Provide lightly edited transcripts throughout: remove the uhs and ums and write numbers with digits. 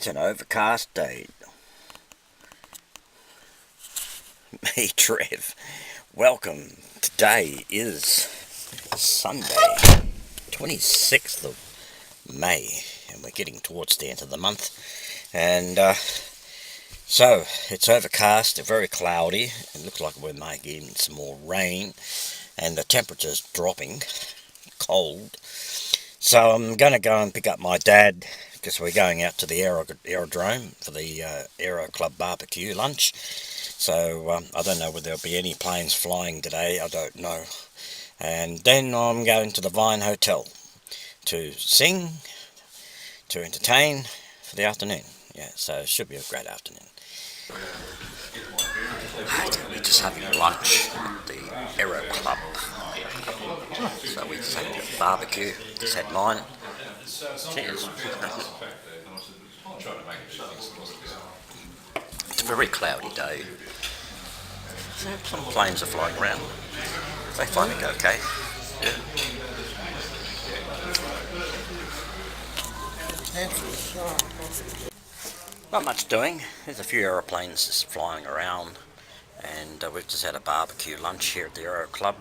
It's an overcast day. Me, Trev. Welcome. Today is Sunday, 26th of May, and we're getting towards the end of the month. And so it's overcast, very cloudy. It looks like we're making some more rain, and the temperature's dropping, cold. So I'm going to go and pick up my dad, because we're going out to the aerodrome for the Aero Club barbecue lunch. So I don't know whether there'll be any planes flying today, I don't know. And then I'm going to the Vine Hotel to sing, to entertain for the afternoon. Yeah, so it should be a great afternoon. We're just having lunch at the Aero Club. So we just had a barbecue, just had mine. Cheers. It's a very cloudy day. Some planes are flying around. They find it okay. Yeah. Not much doing. There's a few aeroplanes just flying around, and we've just had a barbecue lunch here at the Aero Club.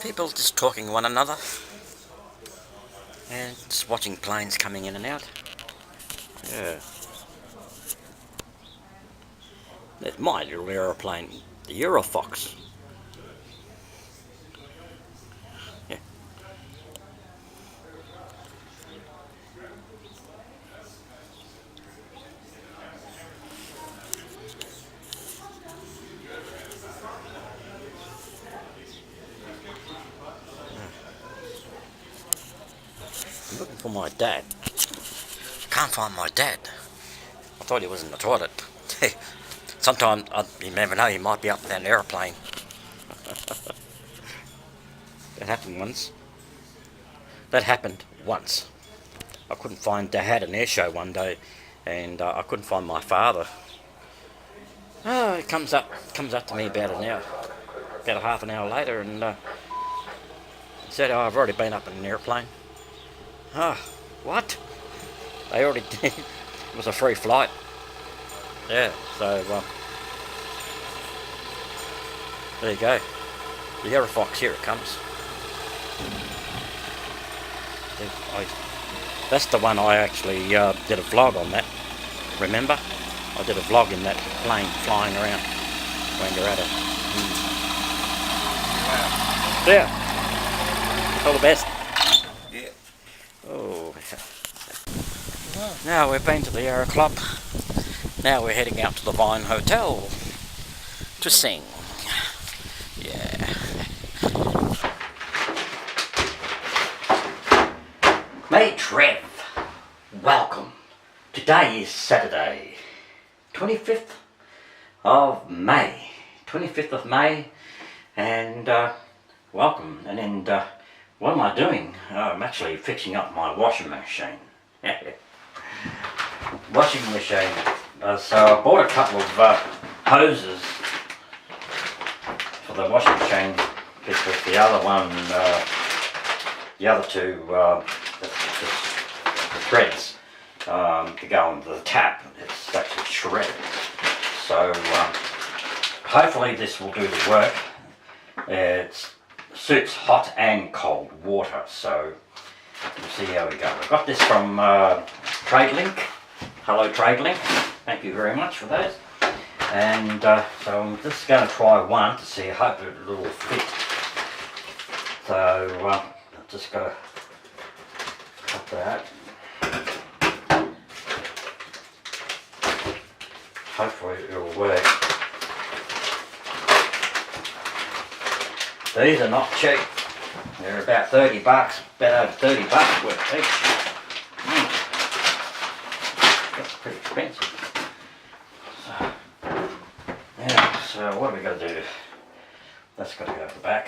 People just talking to one another, and just watching planes coming in and out. Yeah. There's my little aeroplane, the Eurofox. Yeah. I'm looking for my dad. Can't find my dad. I thought he was in the toilet. Sometimes, you never know, he might be up in that aeroplane. That happened once. That happened once. I couldn't find, they had an air show one day, and I couldn't find my father. Oh, he comes up to me about a half an hour later, and he said, "Oh, I've already been up in an airplane." Oh, what? They already did. It was a free flight. Yeah, so there you go. The Eurofox, here it comes. That's the one I actually did a vlog on that. Remember? I did a vlog in that plane flying around when you're at it. Yeah. All the best. Yeah. Oh. Now we've been to the Aero Club. Now we're heading out to the Vine Hotel to sing. Yeah. Mate Trev, welcome. Today is Saturday, 25th of May. 25th of May, and welcome. And then, what am I doing? I'm actually fixing up my washing machine. Washing machine. So I bought a couple of hoses for the washing machine, because the other one, the other two, the threads to go into the tap, it's actually shredded. So hopefully this will do the work. It suits hot and cold water, so we'll see how we go. I got this from TradeLink. Hello TradeLink. Thank you very much for those. And so I'm just going to try one to see, I hope it will fit. So I've just got to cut that. Hopefully it will work. These are not cheap. They're about 30 bucks, about over 30 bucks worth each. That's pretty expensive. So what are we going to do? That's got to go to the back.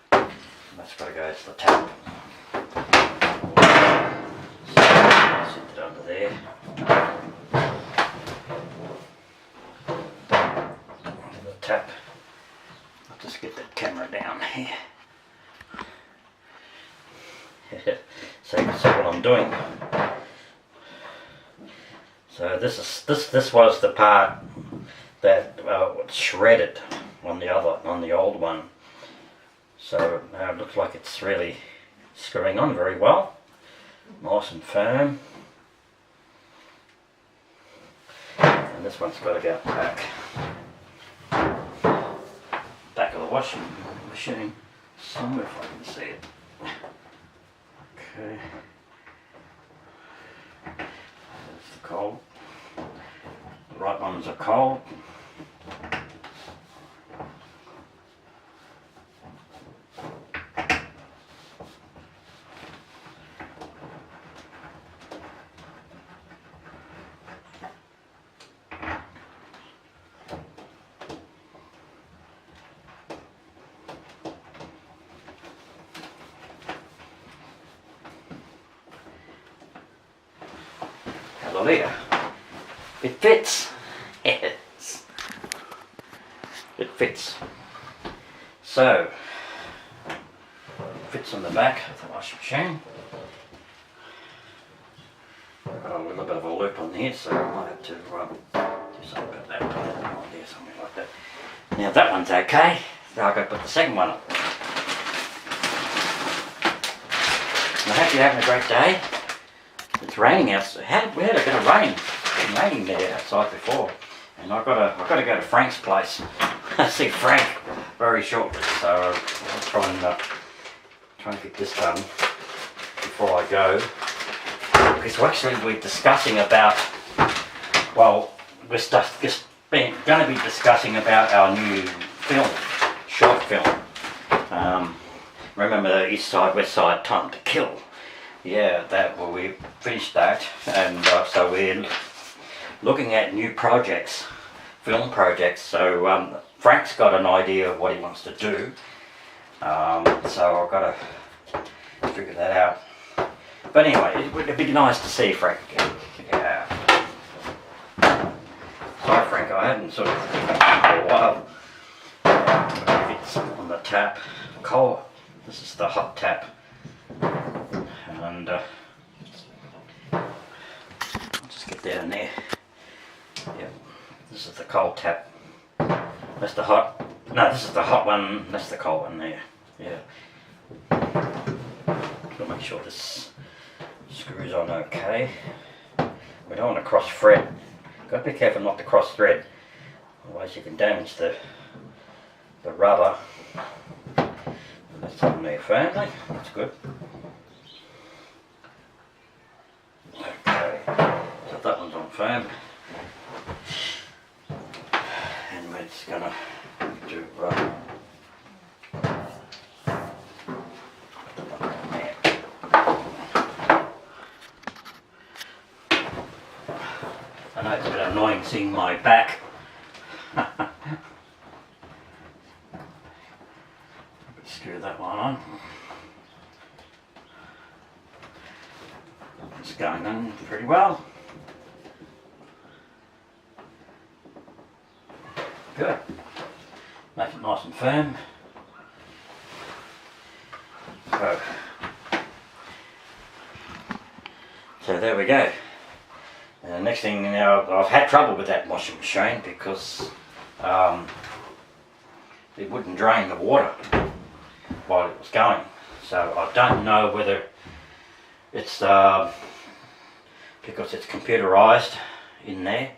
That's got to go to the tap. So sit it under there. Under the tap. I'll just get that camera down here. So you can see what I'm doing. So this was the part that was shredded on the old one. So now it looks like it's really screwing on very well, nice and firm. And this one's got to go back of the washing machine somewhere if I can see it. Okay. There's the cold. The right ones are cold. Hallelujah. It fits. Yes. It fits. So, it fits on the back of the washing machine. I've got a little bit of a loop on here, so I might have to do something about that. On there, something like that. Now that one's okay. Now I've got to put the second one up. I hope you're having a great day. It's raining outside. We had a bit of rain. It's been raining there outside before, and I've got to go to Frank's place. I see Frank very shortly, so I'll try and get this done before I go. Because we're discussing about, well, we're just going to be discussing about our new film, short film. Remember the East Side, West Side, Time to Kill. Yeah, well, we finished that, and so we're looking at new projects, film projects. So Frank's got an idea of what he wants to do, so I've got to figure that out. But anyway, it would be nice to see Frank again. Yeah. Sorry, Frank, I haven't sort of for a while. It's on the tap. Cold. This is the hot tap. And I'll just get down there. Yep, this is the cold tap. That's the hot. No, this is the hot one. That's the cold one there. Yeah. Gotta make sure this screws on okay. We don't want to cross thread. Got to be careful not to cross thread, otherwise you can damage the rubber. That's on there firmly. That's good. Okay, so that one's on firm, and we're just gonna do I know it's a bit annoying seeing my back. Screw that one on. It's going on pretty well. Good. Make it nice and firm. So there we go. Next thing, now I've had trouble with that washing machine because it wouldn't drain the water while it was going. So I don't know whether it's because it's computerized in there,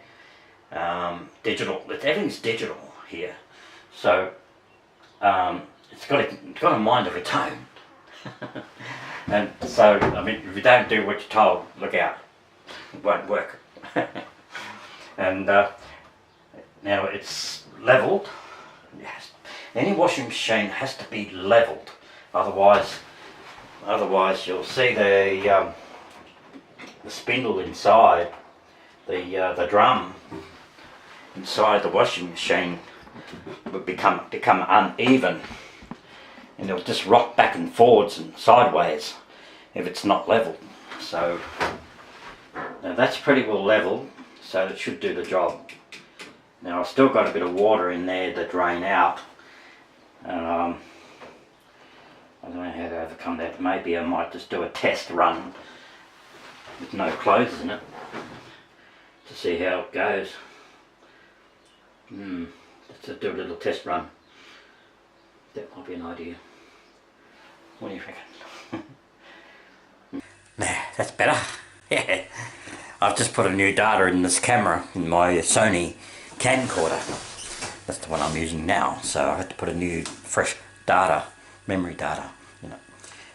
digital. Everything's digital here, so it's got a mind of its own. And so, I mean, if you don't do what you're told, look out, it won't work. And now it's leveled. Yes. Any washing machine has to be leveled, otherwise you'll see the spindle inside the drum inside the washing machine would become uneven, and it'll just rock back and forwards and sideways if it's not leveled. So now that's pretty well leveled, so it should do the job. Now I've still got a bit of water in there to drain out. I don't know how to overcome that. Maybe I might just do a test run with no clothes in it to see how it goes. Let's do a little test run. That might be an idea. What do you reckon? Nah, that's better. Yeah. I've just put a new data in this camera, in my Sony Camcorder. That's the one I'm using now. So I had to put a new, fresh data, memory data, you know.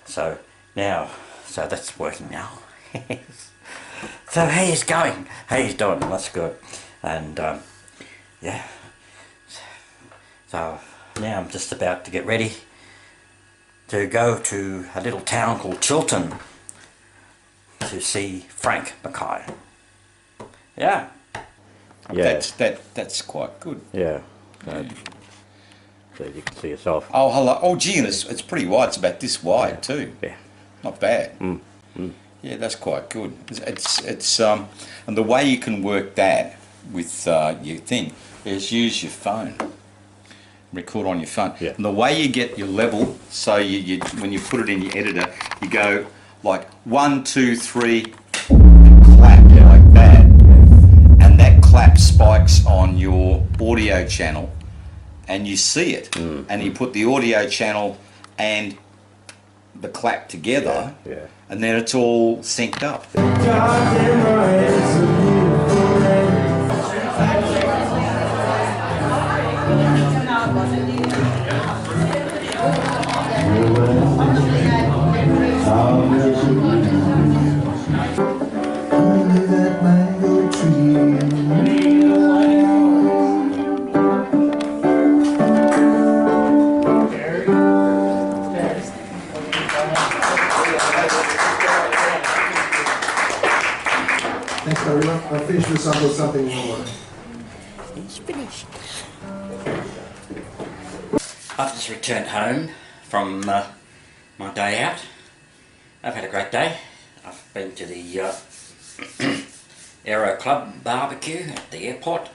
So now, so that's working now. So how he's going? How he's doing? That's good. And yeah. So now I'm just about to get ready to go to a little town called Chilton to see Frank McKay. Yeah. Yeah. That's quite good. Yeah. So you can see yourself. Oh, hello. Oh, gee, and it's pretty wide. It's about this wide too. Yeah. Not bad. Yeah, that's quite good. It's and the way you can work that with your thing is use your phone. Record on your phone. Yeah. And the way you get your level, so you when you put it in your editor, you go like 1, 2, 3, and clap like that, and that clap spikes on your audio channel, and you see it, and you put the audio channel and the clap together, and then it's all synced up. Thanks everyone. I'll finish this up with something more. It's finished. I've just returned home from my day out. I've had a great day. I've been to the Aero Club barbecue at the airport,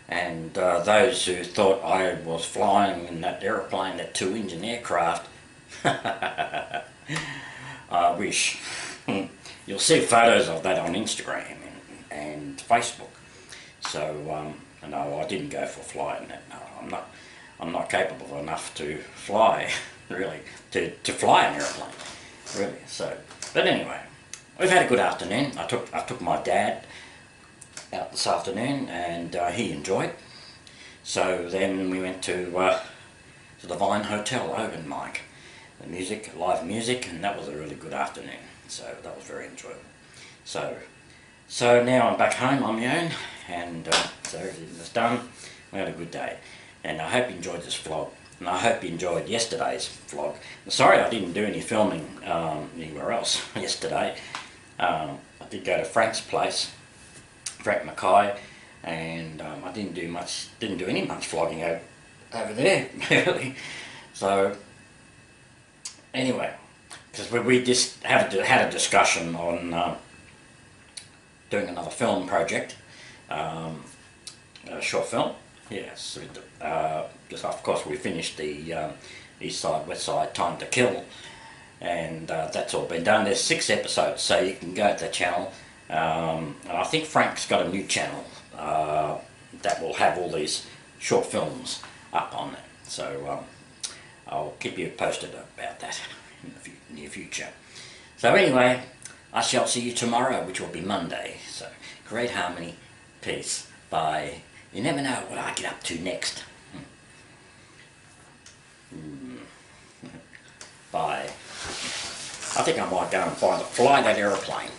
and those who thought I was flying in that aeroplane, that 2-engine aircraft, I wish. You'll see photos of that on Instagram and Facebook. So no, I didn't go for flying that. No, I'm not capable enough to fly, really, to fly an aeroplane, really. So, but anyway, we've had a good afternoon. I took my dad out this afternoon, and he enjoyed. So then we went to the Vine Hotel, open mic, the music, live music, and that was a really good afternoon. So that was very enjoyable. So now I'm back home on my own, and so everything was done. We had a good day, and I hope you enjoyed this vlog, and I hope you enjoyed yesterday's vlog. I'm sorry I didn't do any filming anywhere else yesterday. I did go to Frank's place, Frank McKay, and I didn't do any much vlogging over there, really. So anyway, because we just had a discussion on doing another film project, a short film. Yes, just of course we finished the East Side, West Side, Time to Kill, and that's all been done. There's 6 episodes, so you can go to the channel. And I think Frank's got a new channel that will have all these short films up on it. So I'll keep you posted about that in the near future. So anyway, I shall see you tomorrow, which will be Monday. So great harmony, peace, bye. You never know what I get up to next. Bye. I think I might go and fly that aeroplane.